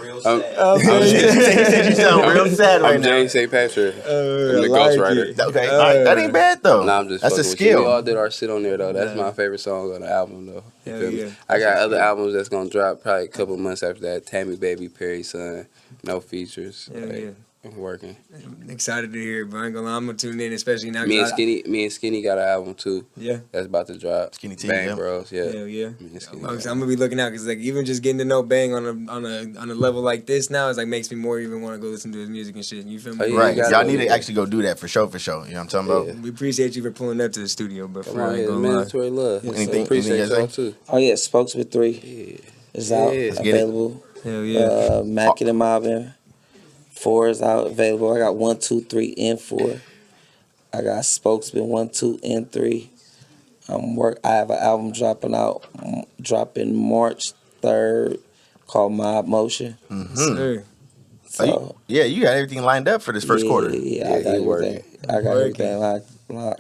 Real sad. You said you sound real sad right I'm now. James St. Patrick. I'm the I like ghostwriter. it. Okay, all right, that ain't bad though. Nah, I'm just That's a fucking with you. We all skill. did our shit on there though. That's my favorite song on the album though. You Hell feel me? yeah. I got other albums that's gonna drop probably a couple months after that. Tammy Baby, Perry's Son, no features. Hell Like, yeah. I'm working. I'm excited to hear it, but I ain't gonna lie, I'm gonna tune in, especially now. Me and 'cause Skinny got an album too. Yeah. That's about to drop. Skinny T, Bang yeah. Bros. Yeah. Hell yeah. Me and Skinny I'm got gonna be looking out because like even just getting to know Bang on a level like this now is like makes me more even want to go listen to his music and shit. You feel me? Oh, yeah, Right, you gotta y'all go need do to that. actually go do that for sure. You know what I'm talking about? Yeah. We appreciate you for pulling up to the studio, but Come for real, I on, ain't yeah, gonna lie. mandatory love. Anything- Appreciate anything y'all else? too. Oh yeah, Spokes with 3 Yeah. is out, Yeah. Let's get it. available. Hell yeah. Mac and Mobbin. 4 is out, available. I got 1, 2, 3, and 4. I got Spokesman 1, 2, and 3. I have an album dropping March 3rd called Mob Motion. Sir. So You got everything lined up for this first quarter. Yeah, Yeah, I got he everything. working. I got everything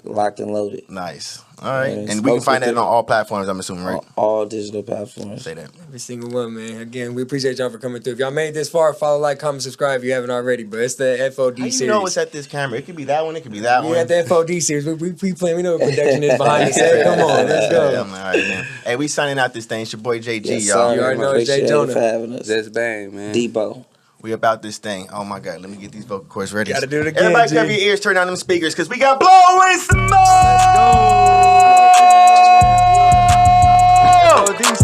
locked and loaded. Nice. All right, Man, and we can Spokes find with that on it. all platforms. I'm assuming, right? All digital platforms. Say that. Every single one, man. Again, we appreciate y'all for coming through. If y'all made this far, follow, like, comment, subscribe if you haven't already. But it's the FOD How you series. know it's at this camera? It could be that one. It could be that We one. at the FOD series. We playing. We know what production is behind the set. Come on, let's Yeah, go. all right, man. Hey, we signing out this thing. It's your boy JG, Yes, y'all. sir. You already know it's Jay Appreciate Jonah. it for having us. That's Bang, man. Dbo. We about this thing. Oh my God, let me get these vocal cords ready. Gotta do it again, Everybody G. cover your ears, turn on them speakers, because we got blowing some more. FOD